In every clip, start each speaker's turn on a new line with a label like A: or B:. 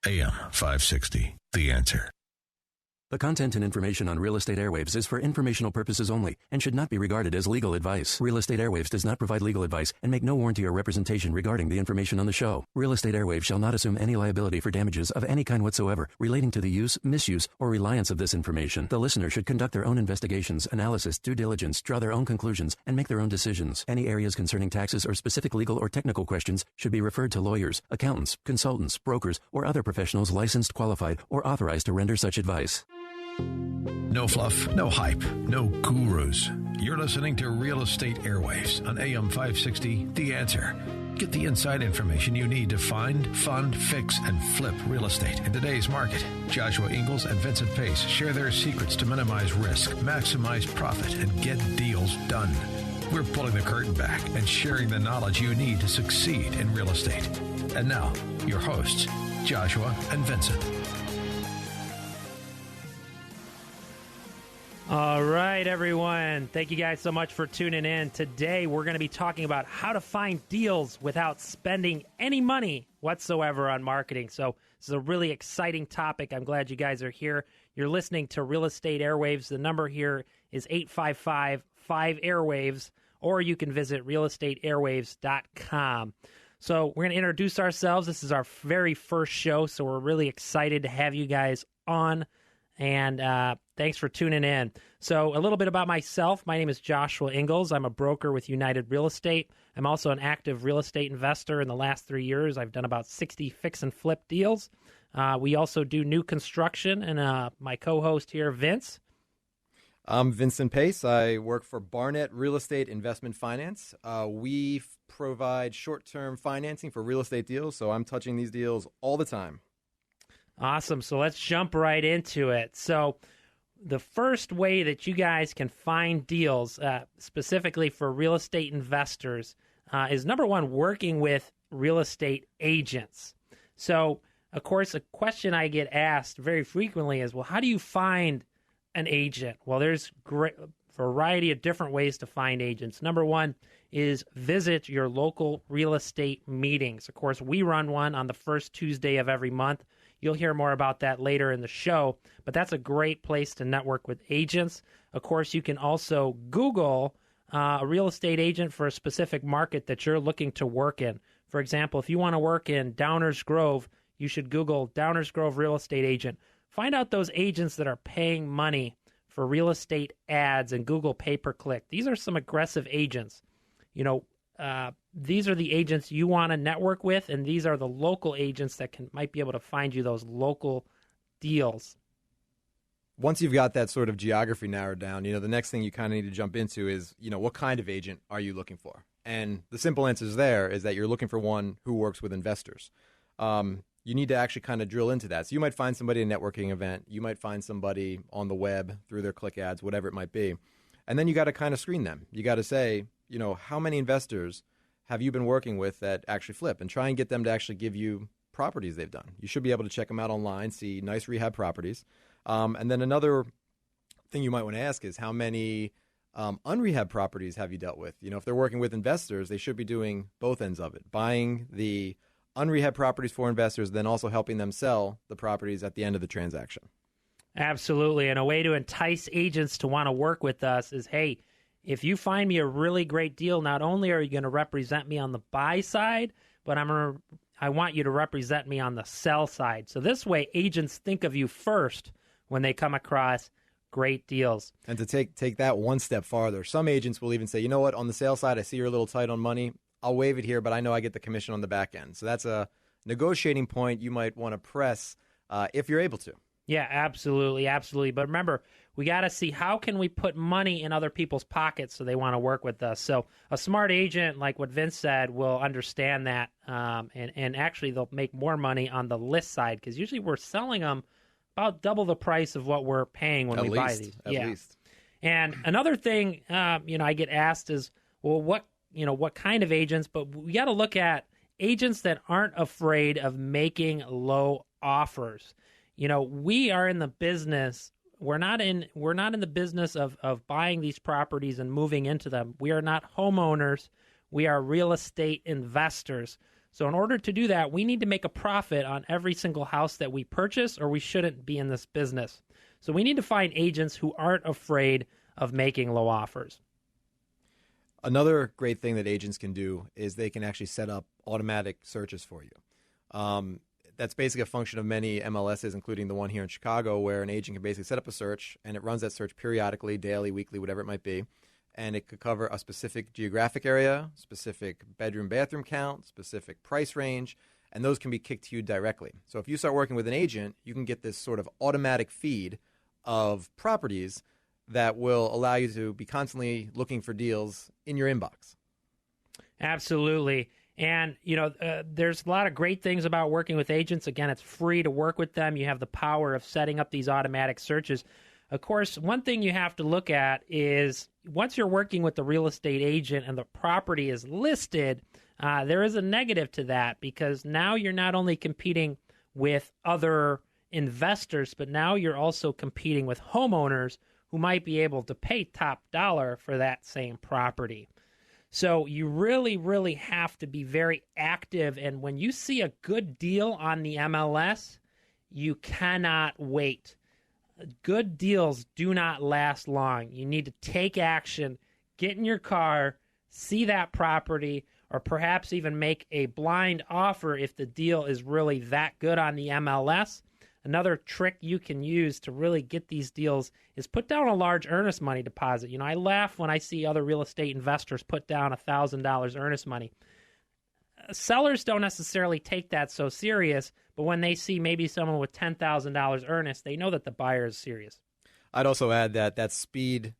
A: AM 560, The Answer.
B: The content and information on Real Estate Airwaves is for informational purposes only and should not be regarded as legal advice. Real Estate Airwaves does not provide legal advice and make no warranty or representation regarding the information on the show. Real Estate Airwaves shall not assume any liability for damages of any kind whatsoever relating to the use, misuse, or reliance of this information. The listener should conduct their own investigations, analysis, due diligence, draw their own conclusions, and make their own decisions. Any areas concerning taxes or specific legal or technical questions should be referred to lawyers, accountants, consultants, brokers, or other professionals licensed, qualified, or authorized to render such advice.
A: No fluff, no hype, no gurus. You're listening to Real Estate Airwaves on AM 560, The Answer. Get the inside information you need to find, fund, fix, and flip real estate in today's market. Joshua Ingalls and Vincent Pace share their secrets to minimize risk, maximize profit, and get deals done. We're pulling the curtain back and sharing the knowledge you need to succeed in real estate. And now, your hosts, Joshua and Vincent.
C: All right, everyone. Thank you guys so much for tuning in. Today, we're going to be talking about how to find deals without spending any money whatsoever on marketing. So this is a really exciting topic. I'm glad you guys are here. You're listening to Real Estate Airwaves. The number here is 855-5-AIRWAVES, or you can visit realestateairwaves.com. So we're going to introduce ourselves. This is our very first show, so we're really excited to have you guys on. And thanks for tuning in. So a little bit about myself. My name is Joshua Ingalls. I'm a broker with United Real Estate. I'm also an active real estate investor. In the last 3 years, I've done about 60 fix and flip deals. We also do new construction. And my co-host here, Vince.
D: I'm Vincent Pace. I work for Barnett Real Estate Investment Finance. We provide short-term financing for real estate deals, so I'm touching these deals all the time.
C: Awesome. So let's jump right into it. So the first way that you guys can find deals specifically for real estate investors is, number one, working with real estate agents. So, of course, a question I get asked very frequently is, well, how do you find an agent? Well, there's a variety of different ways to find agents. Number one is visit your local real estate meetings. Of course, we run one on the first Tuesday of every month. You'll hear more about that later in the show, but that's a great place to network with agents. Of course, you can also Google a real estate agent for a specific market that you're looking to work in. For example, if you want to work in Downers Grove, you should Google Downers Grove real estate agent. Find out those agents that are paying money for real estate ads and Google pay-per-click. These are some aggressive agents. You know, these are the agents you want to network with, and these are the local agents that might be able to find you those local deals.
D: Once you've got that sort of geography narrowed down, the next thing you kind of need to jump into is, what kind of agent are you looking for? And the simple answer there is that you're looking for one who works with investors. You need to actually kind of drill into that. So you might find somebody at a networking event. You might find somebody on the web through their click ads, whatever it might be. And then you got to kind of screen them. You got to say, how many investors have you been working with that actually flip, and try and get them to actually give you properties they've done. You should be able to check them out online, see nice rehab properties. And then another thing you might want to ask is, how many unrehab properties have you dealt with? If they're working with investors, they should be doing both ends of it, buying the unrehab properties for investors, then also helping them sell the properties at the end of the transaction.
C: Absolutely. And a way to entice agents to want to work with us is, hey, if you find me a really great deal, not only are you going to represent me on the buy side, but I want you to represent me on the sell side. So this way, agents think of you first when they come across great deals.
D: And to take that one step farther, some agents will even say, you know what, on the sale side, I see you're a little tight on money. I'll waive it here, but I know I get the commission on the back end. So that's a negotiating point you might want to press if you're able to.
C: Yeah, absolutely, absolutely. But remember, we got to see, how can we put money in other people's pockets so they want to work with us. So a smart agent, like what Vince said, will understand that, and actually they'll make more money on the list side, because usually we're selling them about double the price of what we're paying when we buy these.
D: At least.
C: And another thing, I get asked is, well, what kind of agents? But we got to look at agents that aren't afraid of making low offers. We are in the business. We're not in the business of buying these properties and moving into them. We are not homeowners. We are real estate investors. So in order to do that, we need to make a profit on every single house that we purchase, or we shouldn't be in this business. So we need to find agents who aren't afraid of making low offers.
D: Another great thing that agents can do is they can actually set up automatic searches for you. That's basically a function of many MLSs, including the one here in Chicago, where an agent can basically set up a search, and it runs that search periodically, daily, weekly, whatever it might be. And it could cover a specific geographic area, specific bedroom, bathroom count, specific price range, and those can be kicked to you directly. So if you start working with an agent, you can get this sort of automatic feed of properties that will allow you to be constantly looking for deals in your inbox.
C: Absolutely. And, there's a lot of great things about working with agents. Again, it's free to work with them. You have the power of setting up these automatic searches. Of course, one thing you have to look at is once you're working with the real estate agent and the property is listed, there is a negative to that, because now you're not only competing with other investors, but now you're also competing with homeowners who might be able to pay top dollar for that same property. So you really, really have to be very active. And when you see a good deal on the MLS, you cannot wait. Good deals do not last long. You need to take action, get in your car, see that property, or perhaps even make a blind offer if the deal is really that good on the MLS. Another trick you can use to really get these deals is put down a large earnest money deposit. I laugh when I see other real estate investors put down $1,000 earnest money. Sellers don't necessarily take that so serious, but when they see maybe someone with $10,000 earnest, they know that the buyer is serious.
D: I'd also add that speed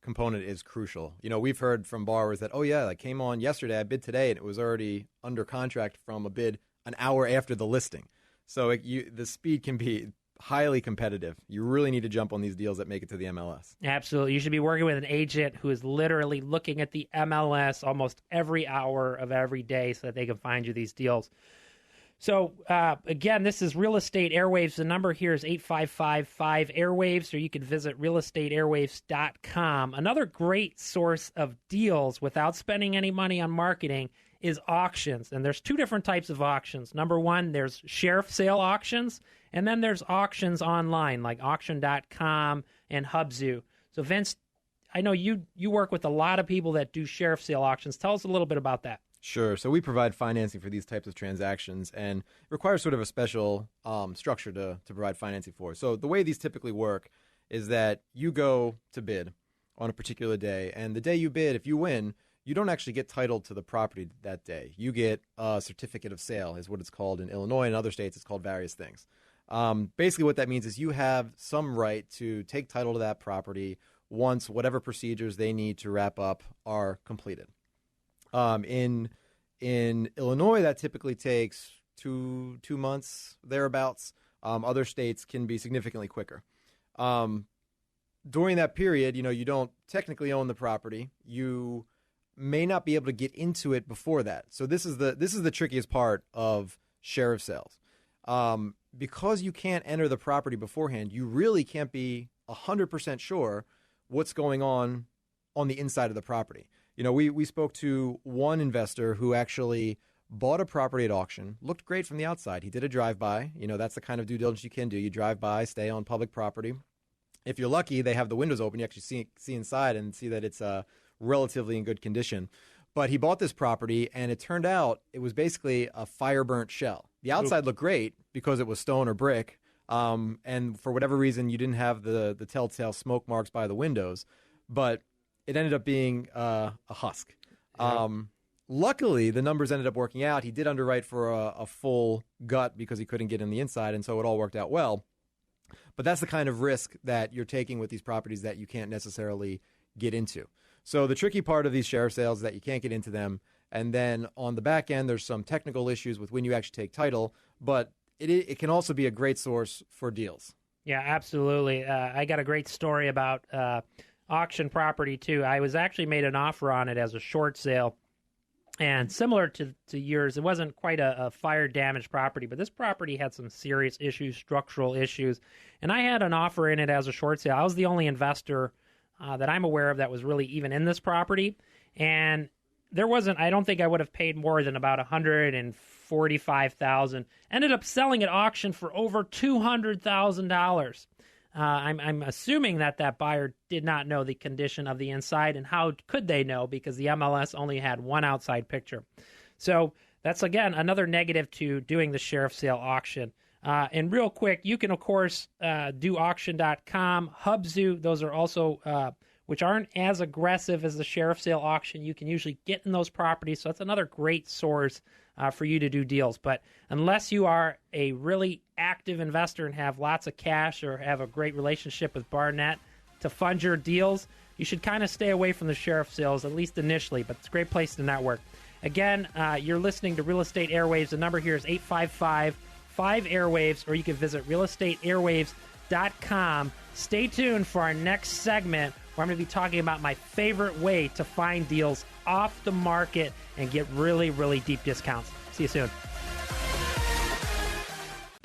D: component is crucial. We've heard from borrowers that, I came on yesterday, I bid today, and it was already under contract from a bid an hour after the listing. So the speed can be highly competitive. You really need to jump on these deals that make it to the MLS.
C: Absolutely. You should be working with an agent who is literally looking at the MLS almost every hour of every day so that they can find you these deals. So, again, this is Real Estate Airwaves. The number here is 855-5-AIRWAVES, or you can visit realestateairwaves.com. Another great source of deals without spending any money on marketing is auctions. And there's two different types of auctions. Number one, there's sheriff sale auctions, and then there's auctions online like auction.com and Hubzu. So, Vince, I know you work with a lot of people that do sheriff sale auctions. Tell us a little bit about that.
D: Sure. So we provide financing for these types of transactions, and it requires sort of a special structure to provide financing for. So the way these typically work is that you go to bid on a particular day, and the day you bid, if you win, you don't actually get title to the property that day. You get a certificate of sale is what it's called in Illinois. In other states, it's called various things. Basically what that means is you have some right to take title to that property once whatever procedures they need to wrap up are completed. In Illinois, that typically takes two months, thereabouts. Other states can be significantly quicker. During that period, you don't technically own the property. You may not be able to get into it before that. So this is the trickiest part of sheriff sales. Because you can't enter the property beforehand, you really can't be 100% sure what's going on the inside of the property. We spoke to one investor who actually bought a property at auction, looked great from the outside. He did a drive-by. That's the kind of due diligence you can do. You drive by, stay on public property. If you're lucky, they have the windows open. You actually see inside and see that it's relatively in good condition. But he bought this property, and it turned out it was basically a fire-burnt shell. The outside looked great because it was stone or brick, and for whatever reason, you didn't have the telltale smoke marks by the windows. But it ended up being a husk. Yeah. Luckily, the numbers ended up working out. He did underwrite for a full gut because he couldn't get in the inside, and so it all worked out well. But that's the kind of risk that you're taking with these properties that you can't necessarily get into. So the tricky part of these sheriff sales is that you can't get into them. And then on the back end, there's some technical issues with when you actually take title, but it can also be a great source for deals.
C: Yeah, absolutely. I got a great story about auction property too. I was actually made an offer on it as a short sale, and similar to yours, it wasn't quite a fire damaged property, but this property had some serious issues, structural issues, and I had an offer in it as a short sale. I was the only investor that I'm aware of that was really even in this property, and I don't think I would have paid more than about $145,000. Ended up selling at auction for over $200,000. I'm assuming that buyer did not know the condition of the inside, and how could they know, because the MLS only had one outside picture. So that's, again, another negative to doing the sheriff sale auction. And real quick, you can, of course, do auction.com, Hubzu. Those are also, which aren't as aggressive as the sheriff sale auction. You can usually get in those properties, so that's another great source for you to do deals. But unless you are a really active investor and have lots of cash or have a great relationship with Barnett to fund your deals, you should kind of stay away from the sheriff sales, at least initially, but it's a great place to network. Again, you're listening to Real Estate Airwaves. The number here is 855-5-AIRWAVES, or you can visit realestateairwaves.com. Stay tuned for our next segment, where I'm going to be talking about my favorite way to find deals off the market and get really, really deep discounts. See you soon.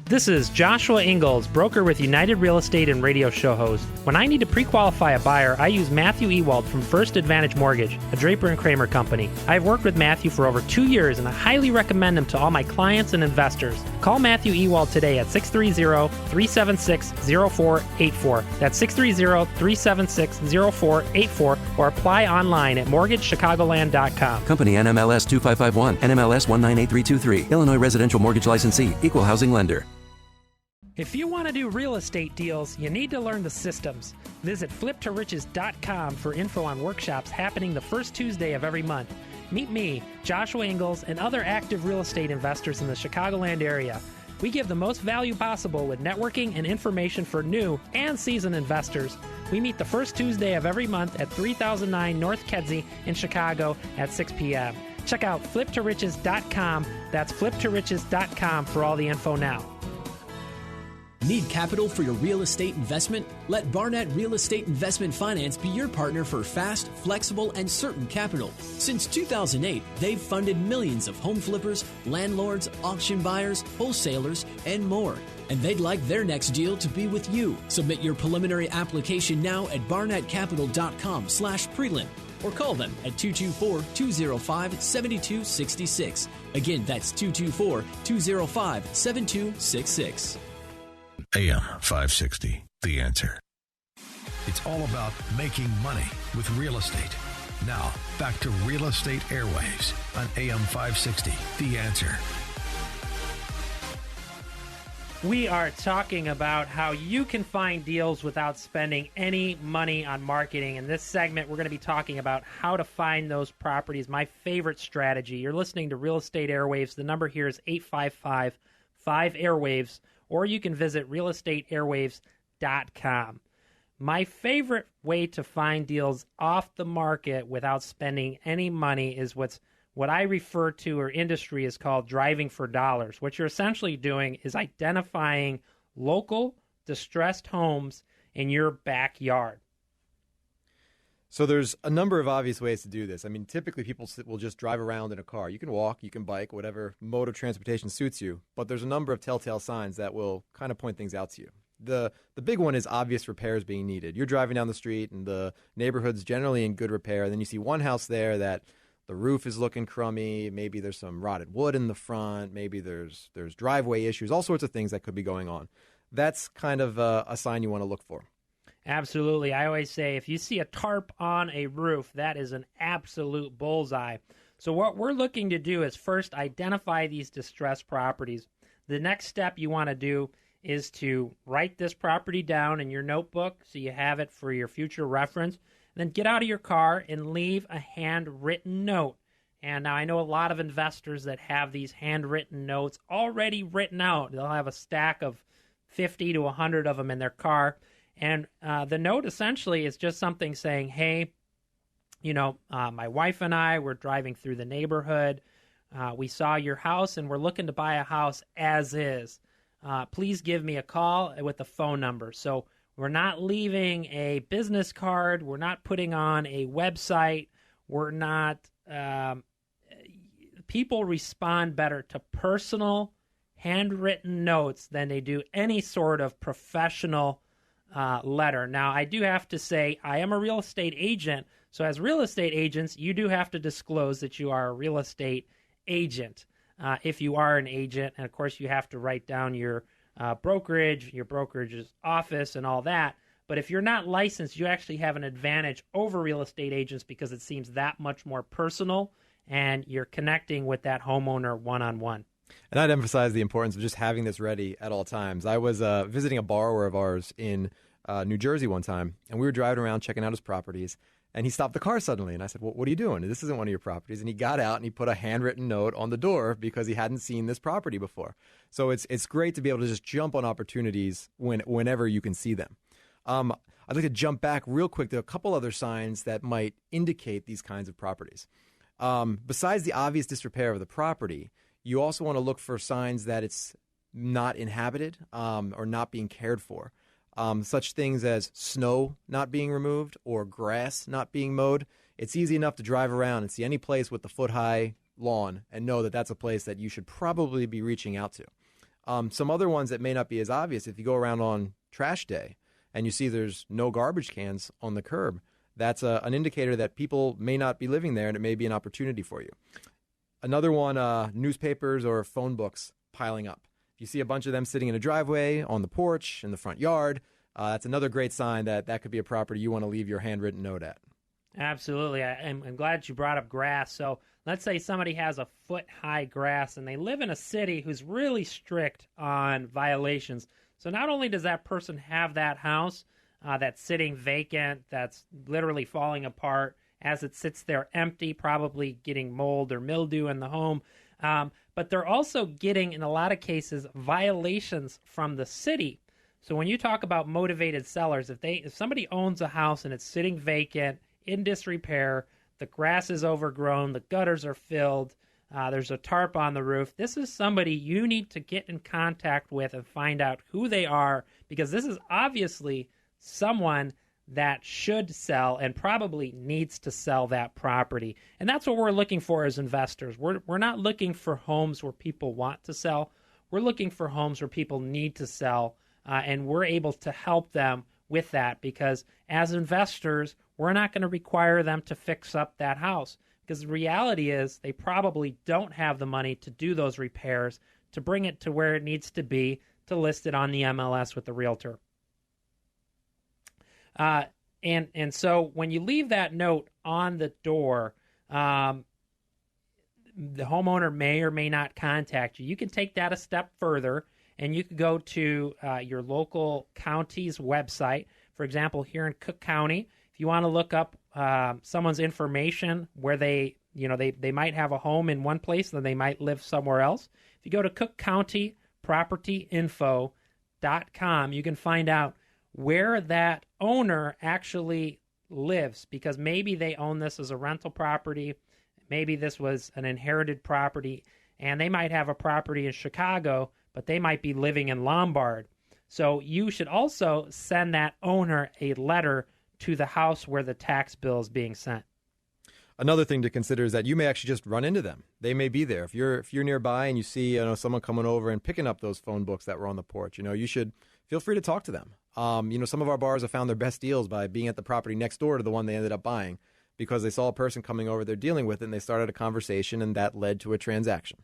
C: This is Joshua Ingalls, broker with United Real Estate and radio show host. When I need to pre-qualify a buyer, I use Matthew Ewald from First Advantage Mortgage, a Draper and Kramer company. I've worked with Matthew for over 2 years, and I highly recommend him to all my clients and investors. Call Matthew Ewald today at 630-376-0484. That's 630-376-0484, or apply online at mortgagechicagoland.com.
B: Company NMLS 2551, NMLS 198323, Illinois Residential Mortgage Licensee, Equal Housing Lender.
C: If you want to do real estate deals, you need to learn the systems. Visit fliptoriches.com for info on workshops happening the first Tuesday of every month. Meet me, Joshua Ingalls, and other active real estate investors in the Chicagoland area. We give the most value possible with networking and information for new and seasoned investors. We meet the first Tuesday of every month at 3009 North Kedzie in Chicago at 6 p.m. Check out fliptoriches.com. That's fliptoriches.com for all the info now.
E: Need capital for your real estate investment? Let Barnett Real Estate Investment Finance be your partner for fast, flexible, and certain capital. Since 2008, they've funded millions of home flippers, landlords, auction buyers, wholesalers, and more. And they'd like their next deal to be with you. Submit your preliminary application now at barnettcapital.com/prelim or call them at 224-205-7266. Again, that's 224-205-7266.
A: AM 560, The Answer. It's all about making money with real estate. Now, back to Real Estate Airwaves on AM 560, The Answer.
C: We are talking about how you can find deals without spending any money on marketing. In this segment, we're going to be talking about how to find those properties, my favorite strategy. You're listening to Real Estate Airwaves. The number here is 855-5-AIRWAVES, or you can visit realestateairwaves.com. My favorite way to find deals off the market without spending any money is what I refer to, or industry is called, driving for dollars. What you're essentially doing is identifying local distressed homes in your backyard.
D: So there's a number of obvious ways to do this. I mean, typically people will just drive around in a car. You can walk, you can bike, whatever mode of transportation suits you. But there's a number of telltale signs that will kind of point things out to you. The big one is obvious repairs being needed. You're driving down the street and the neighborhood's generally in good repair. And then you see one house there that the roof is looking crummy. Maybe there's some rotted wood in the front. Maybe there's driveway issues, all sorts of things that could be going on. That's kind of a sign you want to look for.
C: Absolutely. I always say if you see a tarp on a roof, that is an absolute bullseye. So what we're looking to do is first identify these distressed properties. The next step you want to do is to write this property down in your notebook so you have it for your future reference. Then get out of your car and leave a handwritten note. And now I know a lot of investors that have these handwritten notes already written out. They'll have a stack of 50 to 100 of them in their car. And the note essentially is just something saying, hey, my wife and I were driving through the neighborhood. We saw your house and we're looking to buy a house as is. Please give me a call with the phone number. So we're not leaving a business card. We're not putting on a website. We're not people respond better to personal handwritten notes than they do any sort of professional letter. Now, I do have to say I am a real estate agent, So as real estate agents, you do have to disclose that you are a real estate agent. If you are an agent, and of course you have to write down your brokerage's office and all that. But if you're not licensed, you actually have an advantage over real estate agents because it seems that much more personal and you're connecting with that homeowner one-on-one.
D: And I'd emphasize the importance of just having this ready at all times. I was visiting a borrower of ours in New Jersey one time, and we were driving around checking out his properties, and he stopped the car suddenly. And I said, well, what are you doing? This isn't one of your properties. And he got out and he put a handwritten note on the door because he hadn't seen this property before. So it's great to be able to just jump on opportunities whenever you can see them. I'd like to jump back real quick to a couple other signs that might indicate these kinds of properties. Besides the obvious disrepair of the property, you also want to look for signs that it's not inhabited or not being cared for. Such things as snow not being removed or grass not being mowed. It's easy enough to drive around and see any place with the foot-high lawn and know that that's a place that you should probably be reaching out to. Some other ones that may not be as obvious, if you go around on trash day and you see there's no garbage cans on the curb, that's an indicator that people may not be living there and it may be an opportunity for you. Another one, newspapers or phone books piling up. If you see a bunch of them sitting in a driveway, on the porch, in the front yard, that's another great sign that that could be a property you want to leave your handwritten note at.
C: Absolutely. I'm glad you brought up grass. So let's say somebody has a foot-high grass and they live in a city who's really strict on violations. So not only does that person have that house that's sitting vacant, that's literally falling apart as it sits there empty, probably getting mold or mildew in the home, but they're also getting, in a lot of cases, violations from the city. So when you talk about motivated sellers, if somebody owns a house and it's sitting vacant, in disrepair, the grass is overgrown, the gutters are filled, there's a tarp on the roof, this is somebody you need to get in contact with and find out who they are, because this is obviously someone that should sell and probably needs to sell that property. And that's what we're looking for as investors. We're not looking for homes where people want to sell. We're looking for homes where people need to sell, and we're able to help them with that, because as investors, we're not going to require them to fix up that house, because the reality is they probably don't have the money to do those repairs, to bring it to where it needs to be, to list it on the MLS with the realtor. And so when you leave that note on the door, the homeowner may or may not contact you. You can take that a step further, and you could go to your local county's website. For example, here in Cook County, if you want to look up someone's information where they might have a home in one place, then they might live somewhere else. If you go to cookcountypropertyinfo.com, you can find out where that owner actually lives, because maybe they own this as a rental property, maybe this was an inherited property, and they might have a property in Chicago, but they might be living in Lombard. So you should also send that owner a letter to the house where the tax bill is being sent.
D: Another thing to consider is that you may actually just run into them. They may be there. If you're nearby and you see someone coming over and picking up those phone books that were on the porch, you should feel free to talk to them. Some of our bars have found their best deals by being at the property next door to the one they ended up buying, because they saw a person coming over they're dealing with, and they started a conversation, and that led to a transaction.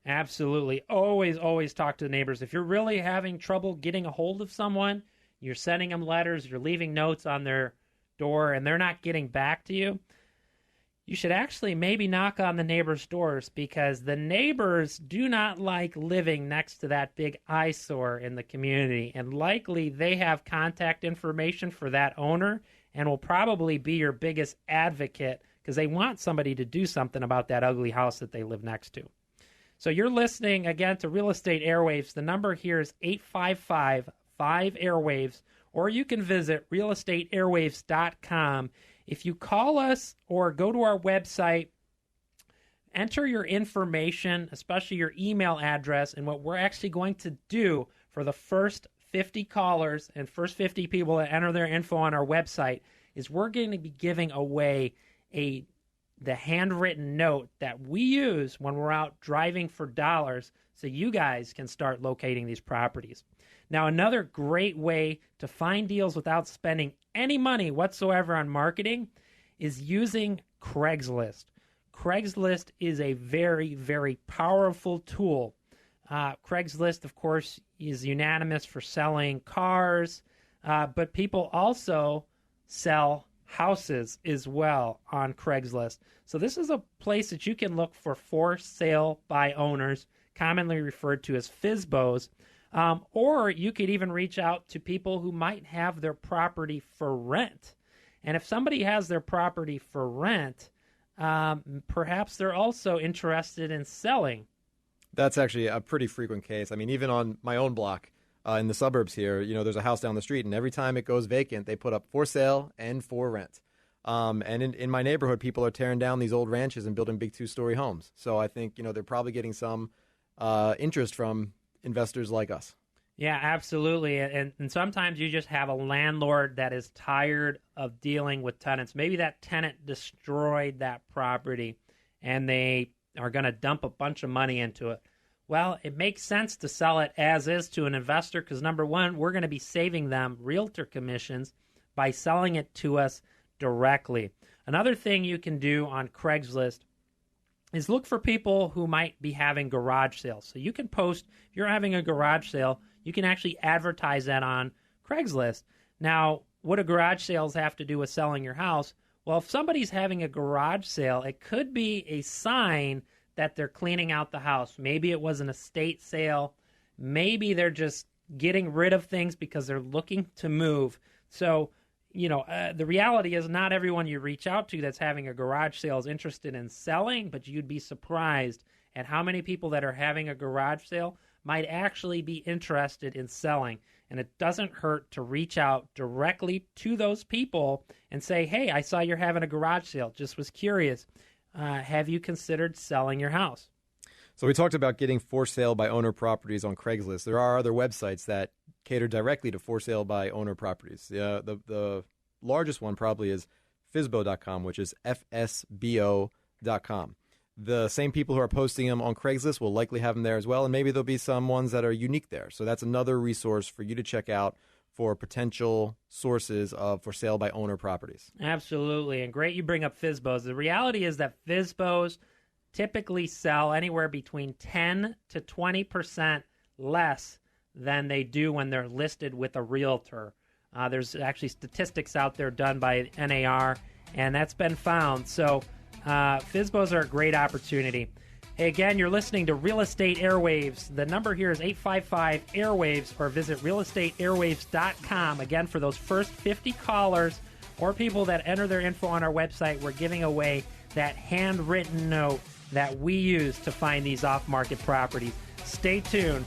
C: Absolutely. Always talk to the neighbors. If you're really having trouble getting a hold of someone, you're sending them letters, you're leaving notes on their door, and they're not getting back to you, you should actually maybe knock on the neighbors' doors, because the neighbors do not like living next to that big eyesore in the community. And likely they have contact information for that owner and will probably be your biggest advocate, because they want somebody to do something about that ugly house that they live next to. So you're listening, again, to Real Estate Airwaves. The number here is 855-5-AIRWAVES, or you can visit realestateairwaves.com. If you call us or go to our website, enter your information, especially your email address, and what we're actually going to do for the first 50 callers and first 50 people that enter their info on our website is we're going to be giving away the handwritten note that we use when we're out driving for dollars, so you guys can start locating these properties. Now, another great way to find deals without spending any money whatsoever on marketing is using Craigslist. Craigslist is a very, very powerful tool. Craigslist, of course, is unanimous for selling cars, but people also sell houses as well on Craigslist. So this is a place that you can look for sale by owners, commonly referred to as FSBOs, or you could even reach out to people who might have their property for rent. And if somebody has their property for rent, perhaps they're also interested in selling.
D: That's actually a pretty frequent case. I mean, even on my own block in the suburbs here, there's a house down the street, and every time it goes vacant, they put up for sale and for rent. And in my neighborhood, people are tearing down these old ranches and building big 2-story homes. So I think, they're probably getting some interest from investors like us.
C: Yeah, absolutely. And sometimes you just have a landlord that is tired of dealing with tenants. Maybe that tenant destroyed that property and they are going to dump a bunch of money into it. Well, it makes sense to sell it as is to an investor because, number one, we're going to be saving them realtor commissions by selling it to us directly. Another thing you can do on Craigslist is look for people who might be having garage sales. So you can post, if you're having a garage sale, you can actually advertise that on Craigslist. Now, what do garage sales have to do with selling your house? Well, if somebody's having a garage sale, it could be a sign that they're cleaning out the house. Maybe it was an estate sale. Maybe they're just getting rid of things because they're looking to move. So, the reality is not everyone you reach out to that's having a garage sale is interested in selling, but you'd be surprised at how many people that are having a garage sale might actually be interested in selling. And it doesn't hurt to reach out directly to those people and say, hey, I saw you're having a garage sale. Just was curious. Have you considered selling your house?
D: So we talked about getting for sale by owner properties on Craigslist. There are other websites that cater directly to for sale by owner properties. The largest one probably is FSBO.com, which is FSBO.com. The same people who are posting them on Craigslist will likely have them there as well, and maybe there'll be some ones that are unique there. So that's another resource for you to check out for potential sources of for sale by owner properties.
C: Absolutely, and great you bring up FSBOs. The reality is that FSBOs typically sell anywhere between 10 to 20% less than they do when they're listed with a realtor. There's actually statistics out there done by NAR, and that's been found. So FSBOs are a great opportunity. Hey, again, you're listening to Real Estate Airwaves. The number here is 855-AIRWAVES, or visit realestateairwaves.com. Again, for those first 50 callers or people that enter their info on our website, we're giving away that handwritten note that we use to find these off-market properties. Stay tuned.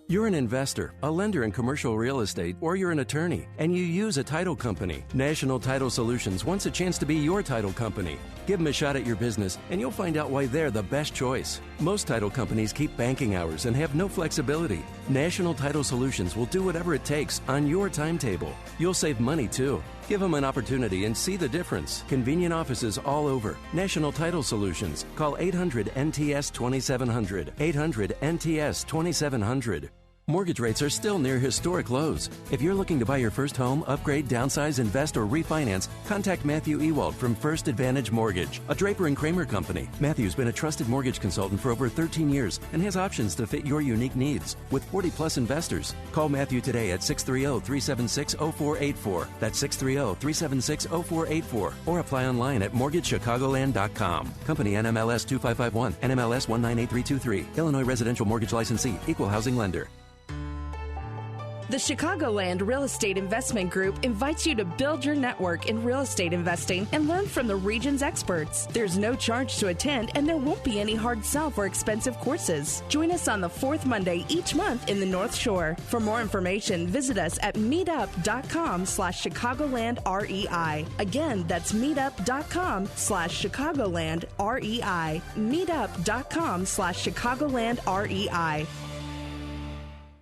B: You're an investor, a lender in commercial real estate, or you're an attorney, and you use a title company. National Title Solutions wants a chance to be your title company. Give them a shot at your business, and you'll find out why they're the best choice. Most title companies keep banking hours and have no flexibility. National Title Solutions will do whatever it takes on your timetable. You'll save money, too. Give them an opportunity and see the difference. Convenient offices all over. National Title Solutions. Call 800-NTS-2700. 800-NTS-2700. Mortgage rates are still near historic lows. If you're looking to buy your first home, upgrade, downsize, invest, or refinance, contact Matthew Ewald from First Advantage Mortgage, a Draper and Kramer company. Matthew's been a trusted mortgage consultant for over 13 years and has options to fit your unique needs. With 40-plus investors, call Matthew today at 630-376-0484. That's 630-376-0484. Or apply online at mortgagechicagoland.com. Company NMLS 2551, NMLS 198323. Illinois Residential Mortgage Licensee, Equal Housing Lender.
F: The Chicagoland Real Estate Investment Group invites you to build your network in real estate investing and learn from the region's experts. There's no charge to attend, and there won't be any hard sell for expensive courses. Join us on the fourth Monday each month in the North Shore. For more information, visit us at meetup.com/ChicagolandREI. Again, that's meetup.com/ChicagolandREI. Meetup.com/ChicagolandREI.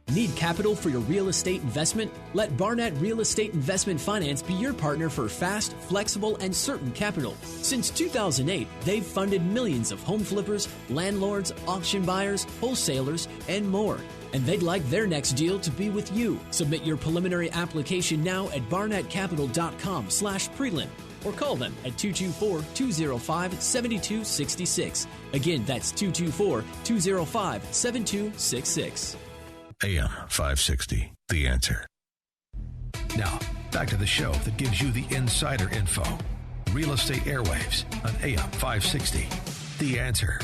E: Need capital for your real estate investment? Let Barnett Real Estate Investment Finance be your partner for fast, flexible, and certain capital. Since 2008, they've funded millions of home flippers, landlords, auction buyers, wholesalers, and more. And they'd like their next deal to be with you. Submit your preliminary application now at barnettcapital.com/prelim. or call them at 224-205-7266. Again, that's 224-205-7266.
A: AM 560, The Answer. Now, back to the show that gives you the insider info. Real Estate Airwaves on AM 560, The Answer.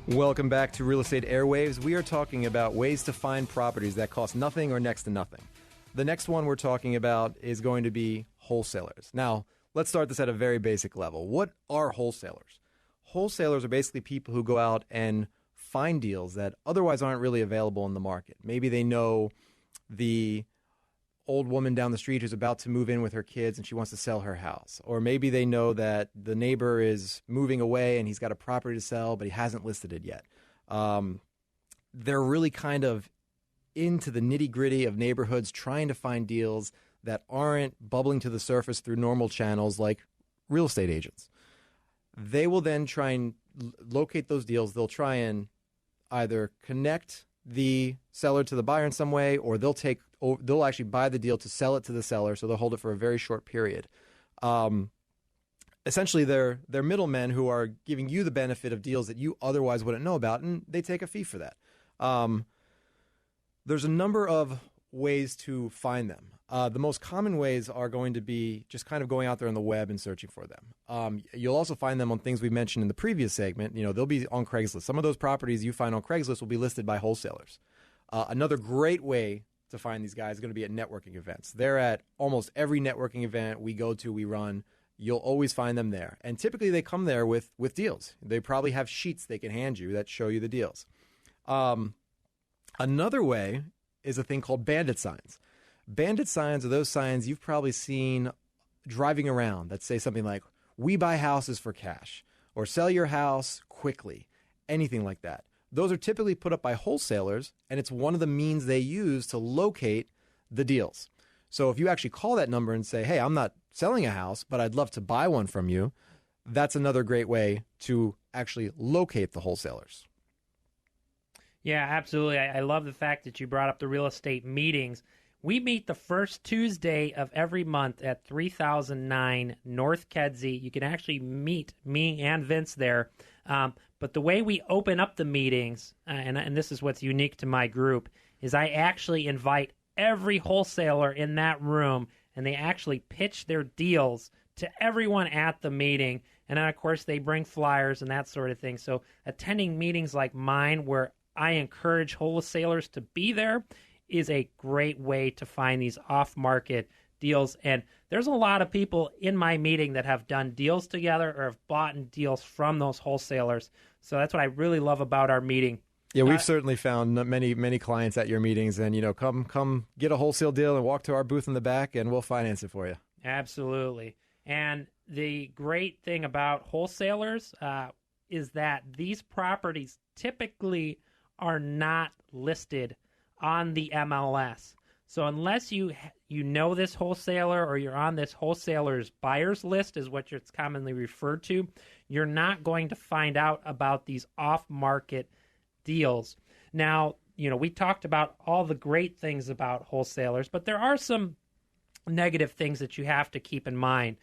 D: Welcome back to Real Estate Airwaves. We are talking about ways to find properties that cost nothing or next to nothing. The next one we're talking about is going to be wholesalers. Now, let's start this at a very basic level. What are wholesalers? Wholesalers are basically people who go out and find deals that otherwise aren't really available in the market. Maybe they know the old woman down the street who's about to move in with her kids and she wants to sell her house. Or maybe they know that the neighbor is moving away and he's got a property to sell, but he hasn't listed it yet. They're really kind of into the nitty-gritty of neighborhoods, trying to find deals that aren't bubbling to the surface through normal channels like real estate agents. They will then try and locate those deals. They'll try and either connect the seller to the buyer in some way, or they'll actually buy the deal to sell it to the seller, so they'll hold it for a very short period. Essentially, they're middlemen who are giving you the benefit of deals that you otherwise wouldn't know about, and they take a fee for that. There's a number of ways to find them. The most common ways are going to be just kind of going out there on the web and searching for them. You'll also find them on things we mentioned in the previous segment. They'll be on Craigslist. Some of those properties you find on Craigslist will be listed by wholesalers. Another great way to find these guys is going to be at networking events. They're at almost every networking event we go to, we run. You'll always find them there. And typically they come there with deals. They probably have sheets they can hand you that show you the deals. Another way is a thing called bandit signs. Bandit signs are those signs you've probably seen driving around that say something like, "We buy houses for cash," or "Sell your house quickly," anything like that. Those are typically put up by wholesalers, and it's one of the means they use to locate the deals. So if you actually call that number and say, "Hey, I'm not selling a house, but I'd love to buy one from you," that's another great way to actually locate the wholesalers.
C: Yeah, absolutely. I love the fact that you brought up the real estate meetings. We meet the first Tuesday of every month at 3009 North Kedzie. You can actually meet me and Vince there. But the way we open up the meetings, and this is what's unique to my group, is I actually invite every wholesaler in that room, and they actually pitch their deals to everyone at the meeting. And then, of course, they bring flyers and that sort of thing. So attending meetings like mine, where I encourage wholesalers to be there, is a great way to find these off-market deals. And there's a lot of people in my meeting that have done deals together or have bought deals from those wholesalers. So that's what I really love about our meeting.
D: Yeah, we've certainly found many clients at your meetings, and come get a wholesale deal and walk to our booth in the back, and we'll finance it for you.
C: Absolutely. And the great thing about wholesalers is that these properties typically are not listed on the MLS. So unless you know this wholesaler, or you're on this wholesaler's buyer's list, is what it's commonly referred to, you're not going to find out about these off-market deals. Now, we talked about all the great things about wholesalers, but there are some negative things that you have to keep in mind.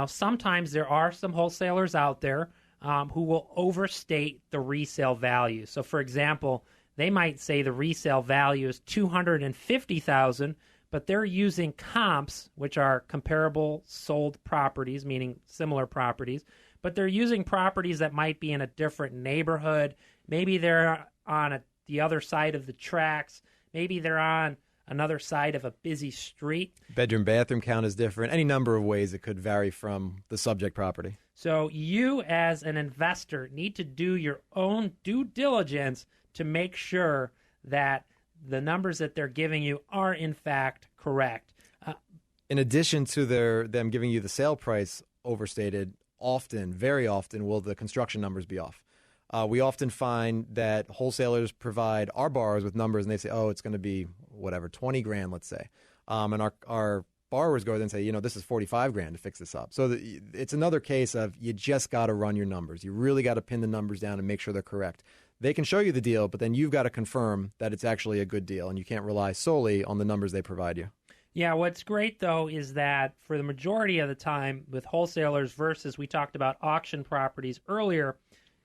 C: Sometimes there are some wholesalers out there who will overstate the resale value. So, for example, they might say the resale value is $250,000, but they're using comps, which are comparable sold properties, meaning similar properties, but they're using properties that might be in a different neighborhood. Maybe they're on the other side of the tracks. Maybe they're on another side of a busy street.
D: Bedroom, bathroom count is different. Any number of ways it could vary from the subject property.
C: So you, as an investor, need to do your own due diligence to make sure that the numbers that they're giving you are, in fact, correct.
D: In addition to them giving you the sale price overstated, very often, will the construction numbers be off. We often find that wholesalers provide our borrowers with numbers, and they say, "Oh, it's going to be whatever, 20 grand, let's say," and our borrowers go there and say, "This is 45 grand to fix this up." So it's another case of you just got to run your numbers. You really got to pin the numbers down and make sure they're correct. They can show you the deal, but then you've got to confirm that it's actually a good deal, and you can't rely solely on the numbers they provide you.
C: Yeah, what's great, though, is that for the majority of the time with wholesalers versus we talked about auction properties earlier,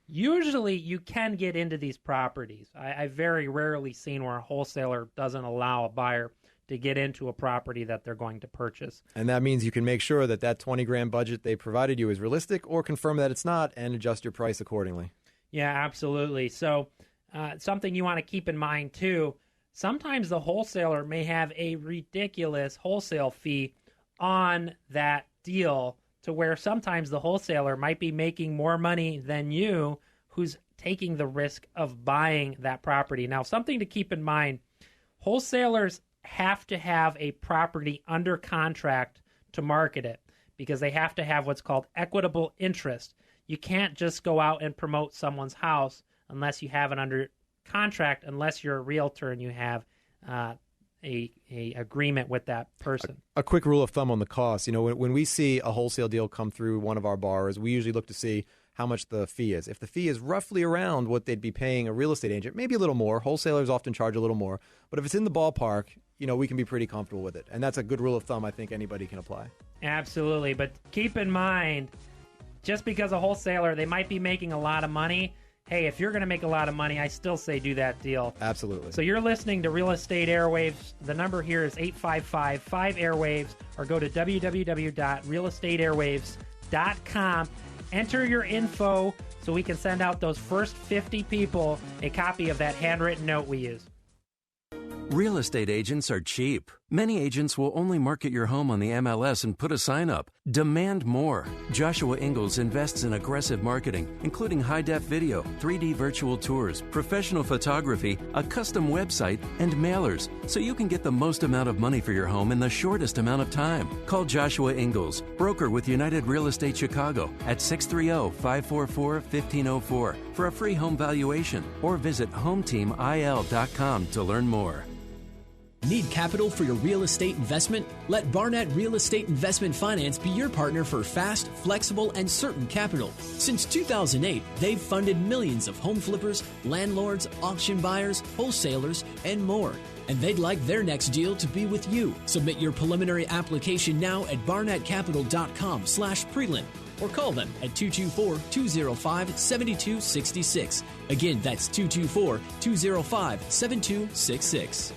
C: usually you can get into these properties. I've very rarely seen where a wholesaler doesn't allow a buyer to get into a property that they're going to purchase.
D: And that means you can make sure that that 20 grand budget they provided you is realistic, or confirm that it's not and adjust your price accordingly.
C: Yeah, absolutely. So something you want to keep in mind, too, sometimes the wholesaler may have a ridiculous wholesale fee on that deal, to where sometimes the wholesaler might be making more money than you, who's taking the risk of buying that property. Now, something to keep in mind, wholesalers have to have a property under contract to market it, because they have to have what's called equitable interest. You can't just go out and promote someone's house unless you have it under contract, unless you're a realtor and you have a agreement with that person.
D: A quick rule of thumb on the cost. When we see a wholesale deal come through one of our borrowers, we usually look to see how much the fee is. If the fee is roughly around what they'd be paying a real estate agent, maybe a little more. Wholesalers often charge a little more. But if it's in the ballpark, we can be pretty comfortable with it. And that's a good rule of thumb I think anybody can apply.
C: Absolutely. But keep in mind, just because a wholesaler, they might be making a lot of money. Hey, if you're going to make a lot of money, I still say do that deal.
D: Absolutely.
C: So you're listening to Real Estate Airwaves. The number here is 855-5-AIRWAVES, or go to www.realestateairwaves.com. Enter your info so we can send out those first 50 people a copy of that handwritten note we use.
B: Real estate agents are cheap. Many agents will only market your home on the MLS and put a sign up. Demand more. Joshua Ingalls invests in aggressive marketing, including high-def video, 3D virtual tours, professional photography, a custom website, and mailers, so you can get the most amount of money for your home in the shortest amount of time. Call Joshua Ingalls, broker with United Real Estate Chicago, at 630-544-1504 for a free home valuation, or visit hometeamil.com to learn more.
E: Need capital for your real estate investment? Let Barnett Real Estate Investment Finance be your partner for fast, flexible, and certain capital. Since 2008, they've funded millions of home flippers, landlords, auction buyers, wholesalers, and more. And they'd like their next deal to be with you. Submit your preliminary application now at barnettcapital.com/prelim, or call them at 224-205-7266. Again, that's 224-205-7266.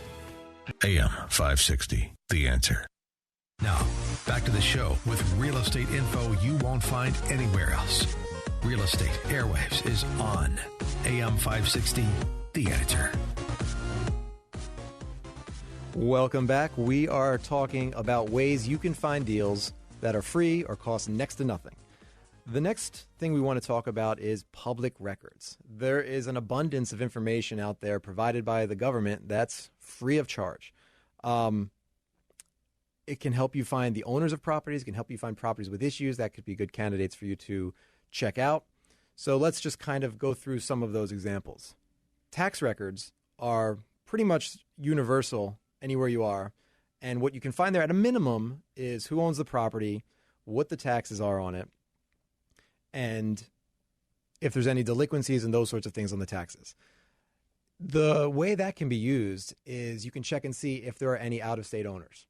A: AM 560, The Answer. Now, back to the show with real estate info you won't find anywhere else. Real Estate Airwaves is on AM 560, The Answer.
D: Welcome back. We are talking about ways you can find deals that are free or cost next to nothing. The next thing we want to talk about is public records. There is an abundance of information out there provided by the government that's free of charge. It can help you find the owners of properties, can help you find properties with issues that could be good candidates for you to check out. So let's just kind of go through some of those examples. Tax records are pretty much universal anywhere you are. And what you can find there at a minimum is who owns the property, what the taxes are on it, and if there's any delinquencies and those sorts of things on the taxes. The way that can be used is you can check and see if there are any out-of-state owners.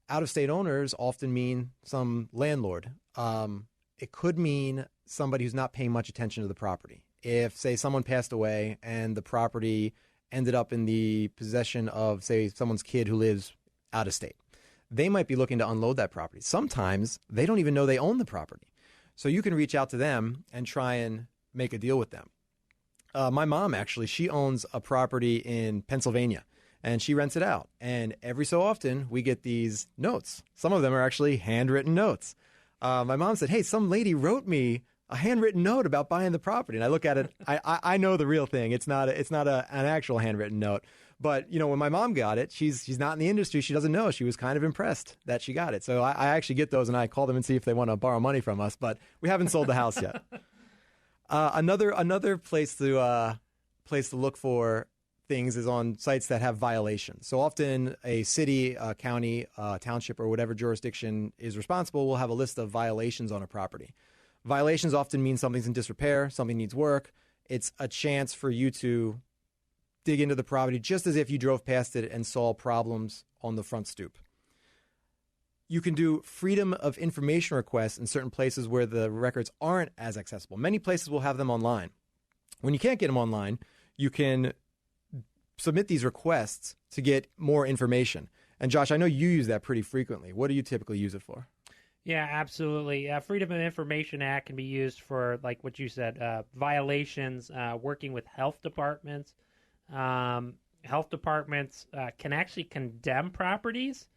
D: Out-of-state owners often mean some landlord. It could mean somebody who's not paying much attention to the property. If, say, someone passed away and the property ended up in the possession of, say, someone's kid who lives out of state, they might be looking to unload that property. Sometimes they don't even know they own the property. So you can reach out to them and try and make a deal with them. My mom, actually, she owns a property in Pennsylvania, and she rents it out. And every so often, we get these notes. Some of them are actually handwritten notes. My mom said, hey, some lady wrote me a handwritten note about buying the property. And I look at it, I know the real thing. It's not an actual handwritten note. But, when my mom got it, she's not in the industry. She doesn't know. She was kind of impressed that she got it. So I actually get those, and I call them and see if they want to borrow money from us. But we haven't sold the house yet. Another place to look for things is on sites that have violations. So often a city, a county, a township, or whatever jurisdiction is responsible will have a list of violations on a property. Violations often mean something's in disrepair, something needs work. It's a chance for you to dig into the property just as if you drove past it and saw problems on the front stoop. You can do freedom of information requests in certain places where the records aren't as accessible. Many places will have them online. When you can't get them online, you can submit these requests to get more information. And Josh, I know you use that pretty frequently. What do you typically use it for?
C: Yeah, absolutely. Freedom of Information Act can be used for, like what you said, violations, working with health departments. Health departments can actually condemn properties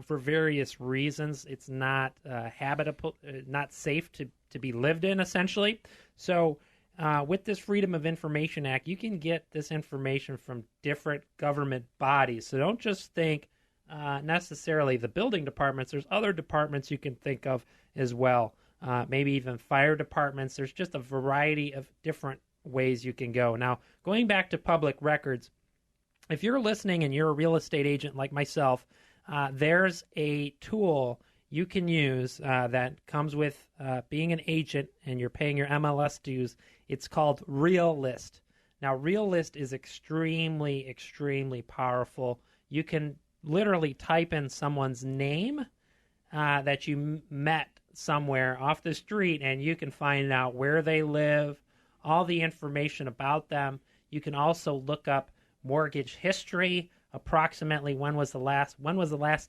C: for various reasons. It's not habitable, not safe to be lived in, essentially. So with this Freedom of Information Act, you can get this information from different government bodies. So don't just think necessarily the building departments. There's other departments you can think of as well, maybe even fire departments. There's just a variety of different ways you can go. Now, going back to public records, if you're listening and you're a real estate agent like myself, there's a tool you can use that comes with being an agent and you're paying your MLS dues. It's called Realtors. Now, Realtors is extremely, extremely powerful. You can literally type in someone's name that you met somewhere off the street, and you can find out where they live, all the information about them. You can also look up mortgage history, approximately when was the last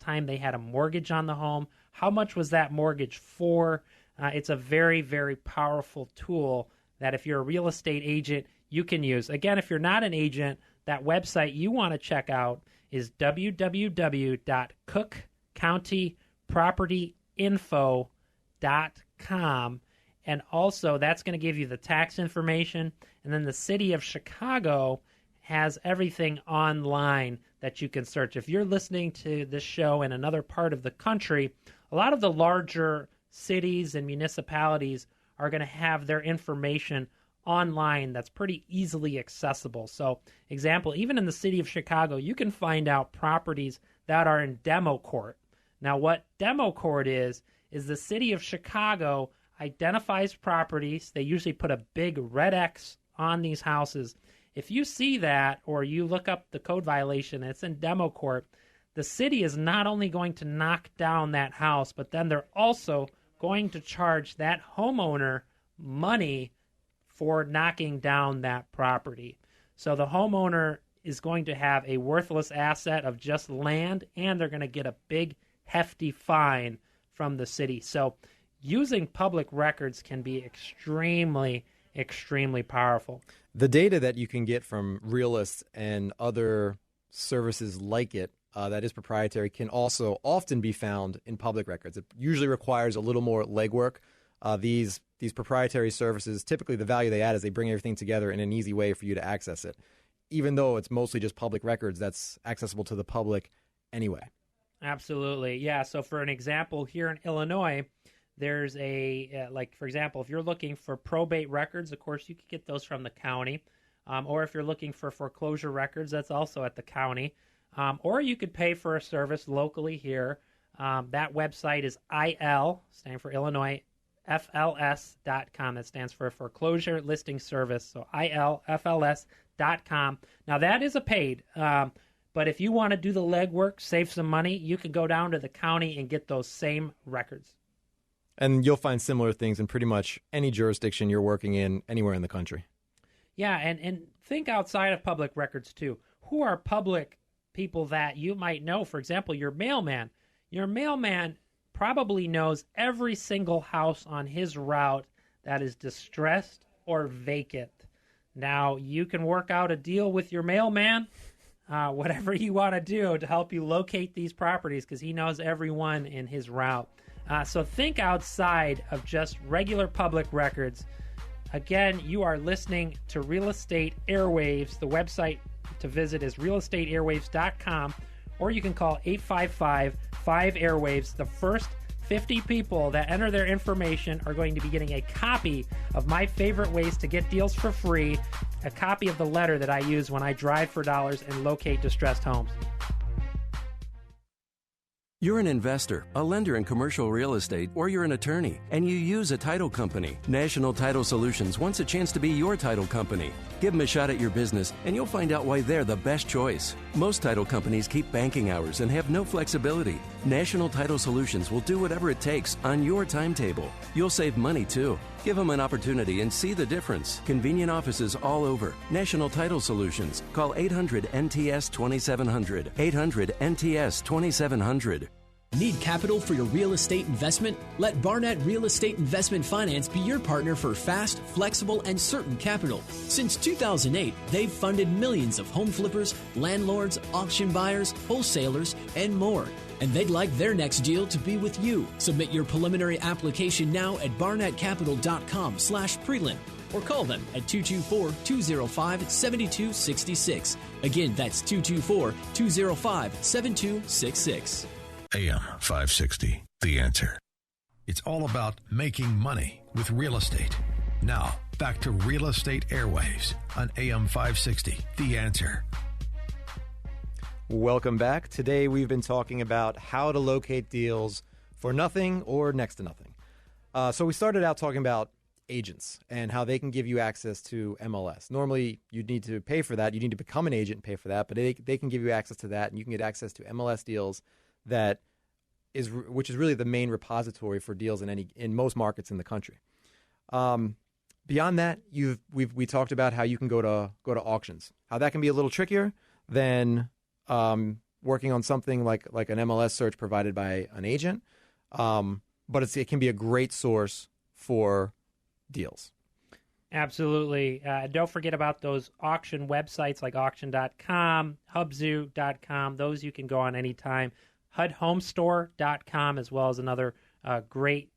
C: time they had a mortgage on the home, how much was that mortgage for. It's a very, very powerful tool that if you're a real estate agent, you can use. Again, if you're not an agent, that website you want to check out is www.cookcountypropertyinfo.com. And also, that's going to give you the tax information. And then the city of Chicago has everything online that you can search. If you're listening to this show in another part of the country, a lot of the larger cities and municipalities are going to have their information online that's pretty easily accessible. So, example, even in the city of Chicago, you can find out properties that are in demo court. Now, what demo court is the city of Chicago identifies properties. They usually put a big red X on these houses. If you see that or you look up the code violation, it's in demo court, the city is not only going to knock down that house, but then they're also going to charge that homeowner money for knocking down that property. So the homeowner is going to have a worthless asset of just land, and they're going to get a big, hefty fine from the city. So using public records can be extremely, extremely powerful.
D: The data that you can get from Realtors and other services like it that is proprietary can also often be found in public records. It usually requires a little more legwork. These proprietary services, typically the value they add is they bring everything together in an easy way for you to access it, even though it's mostly just public records that's accessible to the public anyway.
C: Absolutely. Yeah. So for an example, here in Illinois, there's for example, if you're looking for probate records, of course, you could get those from the county. Or if you're looking for foreclosure records, that's also at the county. Or you could pay for a service locally here. That website is IL, standing for Illinois, FLS.com. That stands for Foreclosure Listing Service. So ILFLS.com. Now, that is a paid, but if you want to do the legwork, save some money, you can go down to the county and get those same records.
D: And you'll find similar things in pretty much any jurisdiction you're working in anywhere in the country.
C: Yeah, and think outside of public records, too. Who are public people that you might know? For example, your mailman. Your mailman probably knows every single house on his route that is distressed or vacant. Now, you can work out a deal with your mailman, whatever you want to do to help you locate these properties, because he knows everyone in his route. So think outside of just regular public records. Again, you are listening to Real Estate Airwaves. The website to visit is realestateairwaves.com, or you can call 855-5-AIRWAVES. The first 50 people that enter their information are going to be getting a copy of my favorite ways to get deals for free, a copy of the letter that I use when I drive for dollars and locate distressed homes.
B: You're an investor, a lender in commercial real estate, or you're an attorney, and you use a title company. National Title Solutions wants a chance to be your title company. Give them a shot at your business, and you'll find out why they're the best choice. Most title companies keep banking hours and have no flexibility. National Title Solutions will do whatever it takes on your timetable. You'll save money, too. Give them an opportunity and see the difference. Convenient offices all over. National Title Solutions. Call 800-NTS-2700. 800-NTS-2700.
E: Need capital for your real estate investment? Let Barnett Real Estate Investment Finance be your partner for fast, flexible, and certain capital. Since 2008, they've funded millions of home flippers, landlords, auction buyers, wholesalers, and more. And they'd like their next deal to be with you. Submit your preliminary application now at barnettcapital.com/prelim or call them at 224-205-7266. Again, that's 224-205-7266.
A: AM 560, The Answer. It's all about making money with real estate. Now, back to Real Estate Airwaves on AM 560, The Answer.
D: Welcome back. Today we've been talking about how to locate deals for nothing or next to nothing. So we started out talking about agents and how they can give you access to MLS. Normally, you'd need to pay for that. You need to become an agent and pay for that, but they can give you access to that, and you can get access to MLS deals which is really the main repository for deals in most markets in the country. Beyond that, we talked about how you can go to auctions. How that can be a little trickier than working on something like an MLS search provided by an agent, but it can be a great source for deals.
C: Absolutely. Don't forget about those auction websites like auction.com, hubzoo.com. Those you can go on anytime. HUDHomestore.com as well as another great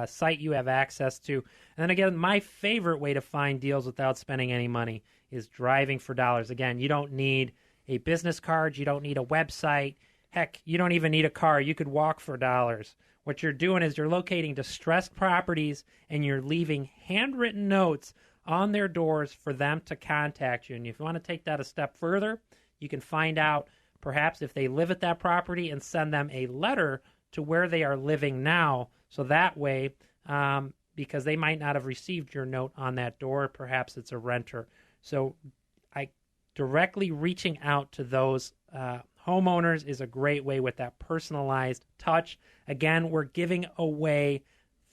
C: site you have access to. And then again, my favorite way to find deals without spending any money is driving for dollars. Again, you don't need a business card. You don't need a website. Heck, you don't even need a car. You could walk for dollars. What you're doing is you're locating distressed properties and you're leaving handwritten notes on their doors for them to contact you. And if you want to take that a step further, you can find out perhaps if they live at that property and send them a letter to where they are living now. So that way, because they might not have received your note on that door, perhaps it's a renter. So directly reaching out to those homeowners is a great way with that personalized touch. Again, we're giving away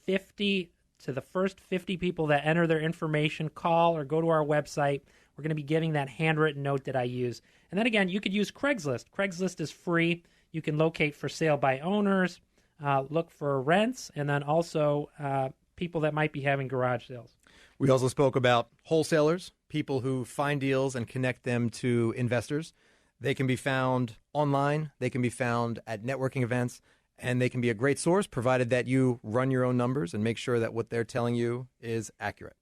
C: 50 to the first 50 people that enter their information, call or go to our website. We're going to be giving that handwritten note that I use. And then again, you could use Craigslist. Craigslist is free. You can locate for sale by owners, look for rents, and then also people that might be having garage sales.
D: We also spoke about wholesalers, people who find deals and connect them to investors. They can be found online. They can be found at networking events, and they can be a great source provided that you run your own numbers and make sure that what they're telling you is accurate.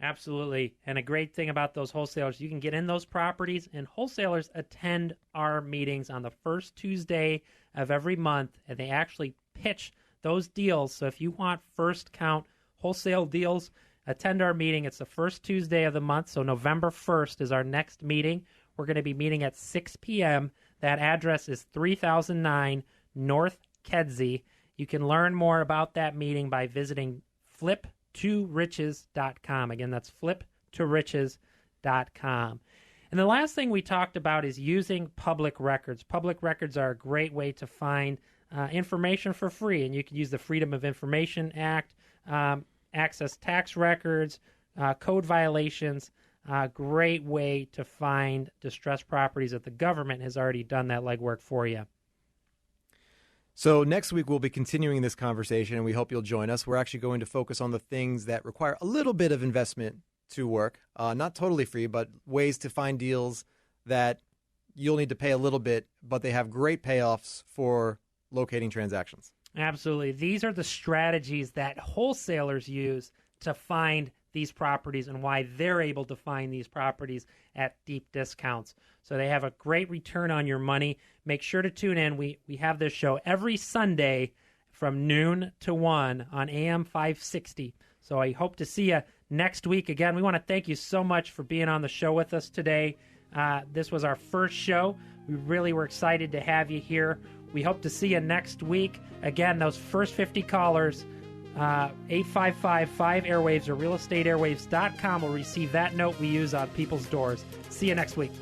C: Absolutely. And a great thing about those wholesalers, you can get in those properties, and wholesalers attend our meetings on the first Tuesday of every month, and they actually pitch those deals. So if you want first count wholesale deals, attend our meeting. It's the first Tuesday of the month, so November 1st is our next meeting. We're going to be meeting at 6 p.m. That address is 3009 North Kedzie. You can learn more about that meeting by visiting flip2riches.com. Again, that's flip2riches.com. And the last thing we talked about is using public records. Public records are a great way to find information for free, and you can use the Freedom of Information Act, access tax records, code violations. Great way to find distressed properties that the government has already done that legwork for you.
D: So next week we'll be continuing this conversation, and we hope you'll join us. We're actually going to focus on the things that require a little bit of investment to work. Not totally free, but ways to find deals that you'll need to pay a little bit, but they have great payoffs for locating transactions.
C: Absolutely. These are the strategies that wholesalers use to find these properties and why they're able to find these properties at deep discounts. So they have a great return on your money. Make sure to tune in. We have this show every Sunday from noon to 1 on AM 560. So I hope to see you next week. Again, we want to thank you so much for being on the show with us today. This was our first show. We really were excited to have you here. We hope to see you next week. Again, those first 50 callers, 855-5-AIRWAVES or realestateairwaves.com will receive that note we use on people's doors. See you next week.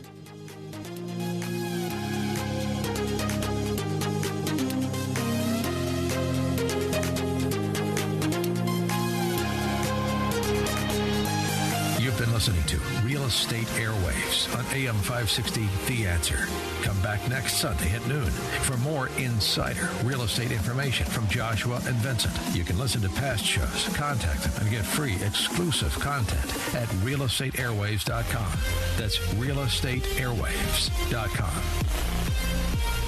A: You've been listening to Real Estate Airwaves on AM 560 The Answer. Come back next Sunday at noon for more insider real estate information from Joshua and Vincent. You can listen to past shows, contact them, and get free exclusive content at realestateairwaves.com. That's realestateairwaves.com.